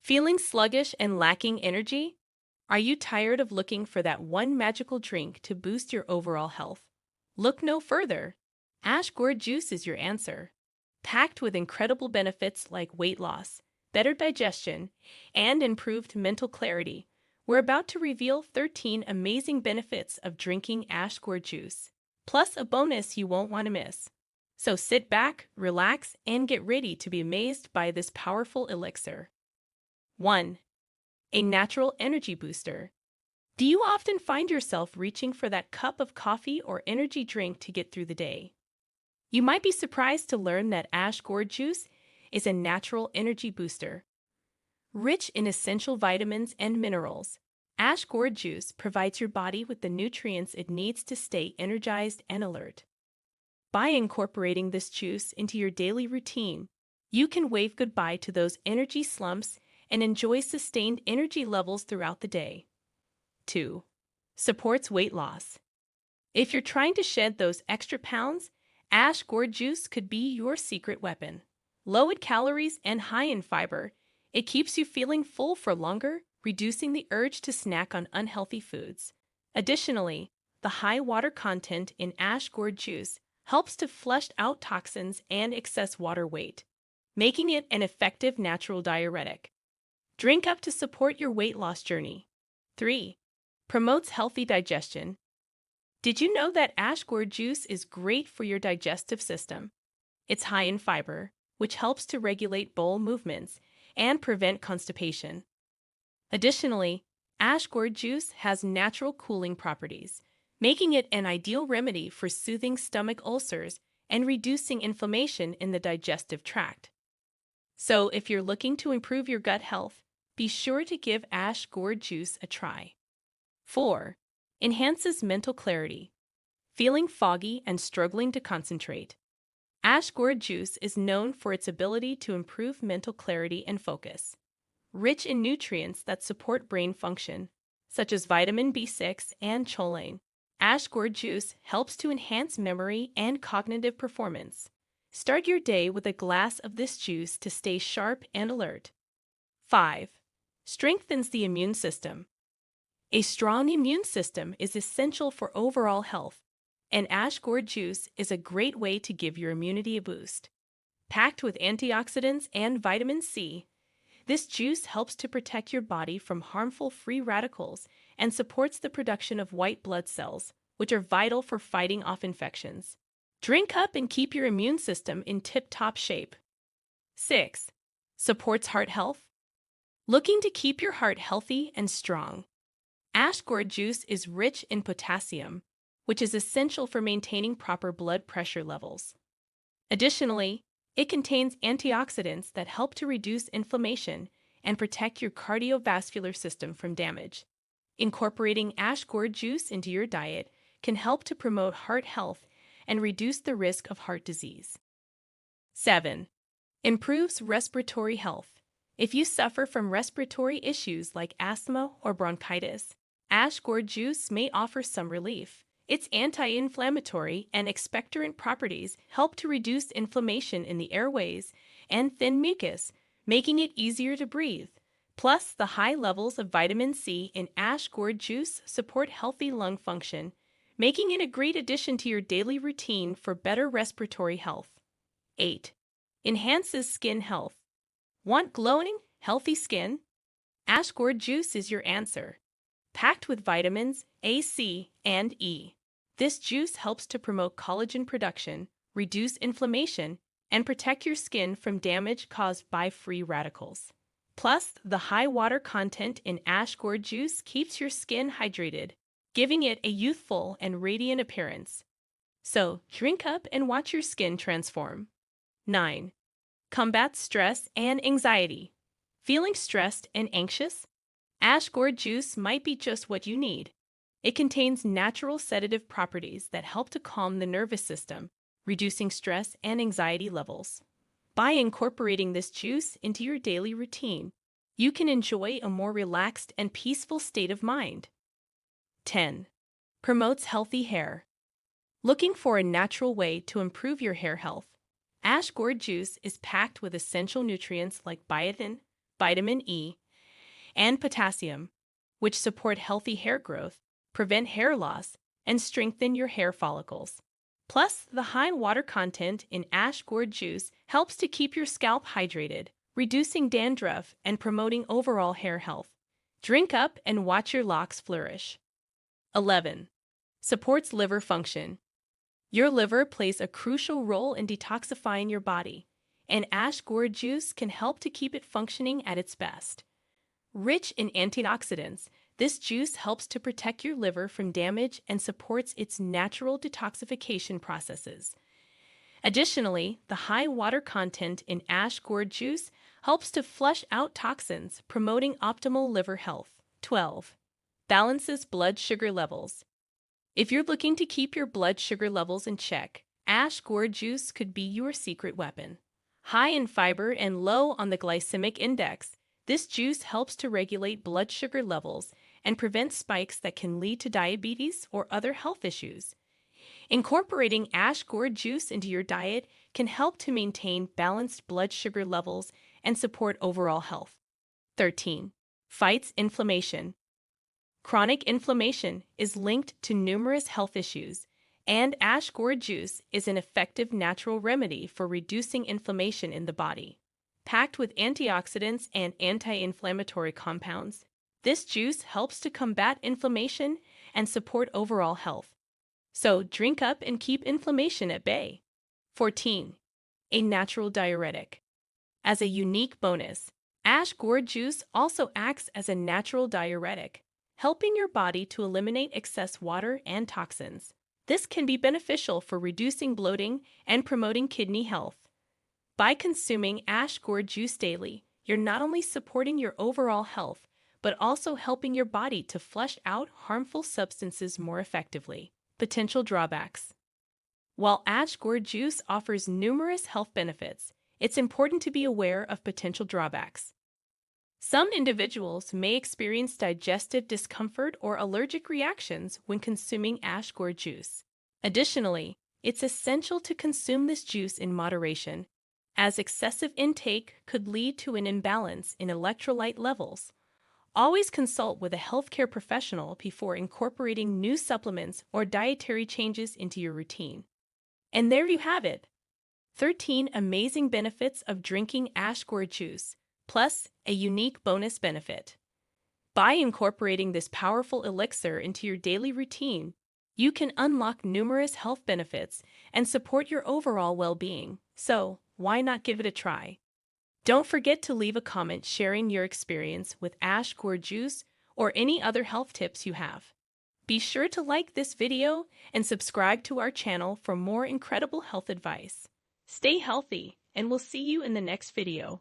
Feeling sluggish and lacking energy? Are you tired of looking for that one magical drink to boost your overall health? Look no further. Gourd juice is your answer. Packed with incredible benefits like weight loss, better digestion, and improved mental clarity, we're about to reveal 13 amazing benefits of drinking gourd juice, plus a bonus you won't want to miss. So sit back, relax, and get ready to be amazed by this powerful elixir. 1. A natural energy booster. Do you often find yourself reaching for that cup of coffee or energy drink to get through the day? You might be surprised to learn that gourd juice is a natural energy booster. Rich in essential vitamins and minerals, gourd juice provides your body with the nutrients it needs to stay energized and alert. By incorporating this juice into your daily routine, you can wave goodbye to those energy slumps and enjoy sustained energy levels throughout the day. 2. Supports weight loss. If you're trying to shed those extra pounds, gourd juice could be your secret weapon. Low in calories and high in fiber, it keeps you feeling full for longer, reducing the urge to snack on unhealthy foods. Additionally, the high water content in gourd juice helps to flush out toxins and excess water weight, making it an effective natural diuretic. Drink up to support your weight loss journey. 3. Promotes healthy digestion. Did you know that gourd juice is great for your digestive system? It's high in fiber, which helps to regulate bowel movements and prevent constipation. Additionally, gourd juice has natural cooling properties, making it an ideal remedy for soothing stomach ulcers and reducing inflammation in the digestive tract. So, if you're looking to improve your gut health, be sure to give gourd juice a try. 4. Enhances mental clarity. Feeling foggy and struggling to concentrate? Gourd juice is known for its ability to improve mental clarity and focus. Rich in nutrients that support brain function, such as vitamin B6 and choline, gourd juice helps to enhance memory and cognitive performance. Start your day with a glass of this juice to stay sharp and alert. 5. Strengthens the immune system. A strong immune system is essential for overall health, and gourd juice is a great way to give your immunity a boost. Packed with antioxidants and vitamin C, this juice helps to protect your body from harmful free radicals and supports the production of white blood cells, which are vital for fighting off infections. Drink up and keep your immune system in tip-top shape. 6. Supports heart health. Looking to keep your heart healthy and strong? Gourd juice is rich in potassium, which is essential for maintaining proper blood pressure levels. Additionally, it contains antioxidants that help to reduce inflammation and protect your cardiovascular system from damage. Incorporating gourd juice into your diet can help to promote heart health and reduce the risk of heart disease. 7. Improves respiratory health. If you suffer from respiratory issues like asthma or bronchitis, gourd juice may offer some relief. Its anti-inflammatory and expectorant properties help to reduce inflammation in the airways and thin mucus, making it easier to breathe. Plus, the high levels of vitamin C in gourd juice support healthy lung function, making it a great addition to your daily routine for better respiratory health. 8. Enhances skin health. Want glowing, healthy skin? Gourd juice is your answer. Packed with vitamins A, C, and E, this juice helps to promote collagen production, reduce inflammation, and protect your skin from damage caused by free radicals. Plus, the high water content in gourd juice keeps your skin hydrated, giving it a youthful and radiant appearance. So, drink up and watch your skin transform. 9. Combats stress and anxiety. Feeling stressed and anxious? Gourd juice might be just what you need. It contains natural sedative properties that help to calm the nervous system, reducing stress and anxiety levels. By incorporating this juice into your daily routine, you can enjoy a more relaxed and peaceful state of mind. 10. Promotes healthy hair. Looking for a natural way to improve your hair health? Gourd juice is packed with essential nutrients like biotin, vitamin E, and potassium, which support healthy hair growth, prevent hair loss, and strengthen your hair follicles. Plus, the high water content in ash gourd juice helps to keep your scalp hydrated, reducing dandruff and promoting overall hair health. Drink up and watch your locks flourish. 11. Supports liver function. Your liver plays a crucial role in detoxifying your body, and ash gourd juice can help to keep it functioning at its best. Rich in antioxidants, this juice helps to protect your liver from damage and supports its natural detoxification processes. Additionally, the high water content in ash gourd juice helps to flush out toxins, promoting optimal liver health. 12. Balances blood sugar levels. If you're looking to keep your blood sugar levels in check, ash gourd juice could be your secret weapon. High in fiber and low on the glycemic index, this juice helps to regulate blood sugar levels and prevent spikes that can lead to diabetes or other health issues. Incorporating ash gourd juice into your diet can help to maintain balanced blood sugar levels and support overall health. 13. Fights inflammation. Chronic inflammation is linked to numerous health issues, and ash gourd juice is an effective natural remedy for reducing inflammation in the body. Packed with antioxidants and anti-inflammatory compounds, this juice helps to combat inflammation and support overall health. So drink up and keep inflammation at bay. 14. A natural diuretic. As a unique bonus, ash gourd juice also acts as a natural diuretic, helping your body to eliminate excess water and toxins. This can be beneficial for reducing bloating and promoting kidney health. By consuming ash gourd juice daily, you're not only supporting your overall health, but also helping your body to flush out harmful substances more effectively. Potential drawbacks. While ash gourd juice offers numerous health benefits, it's important to be aware of potential drawbacks. Some individuals may experience digestive discomfort or allergic reactions when consuming ash gourd juice. Additionally, it's essential to consume this juice in moderation, as excessive intake could lead to an imbalance in electrolyte levels. Always consult with a healthcare professional before incorporating new supplements or dietary changes into your routine. And there you have it, 13 amazing benefits of drinking ash gourd juice, plus a unique bonus benefit. By incorporating this powerful elixir into your daily routine, you can unlock numerous health benefits and support your overall well-being. So, why not give it a try? Don't forget to leave a comment sharing your experience with ash gourd juice or any other health tips you have. Be sure to like this video and subscribe to our channel for more incredible health advice. Stay healthy, and we'll see you in the next video.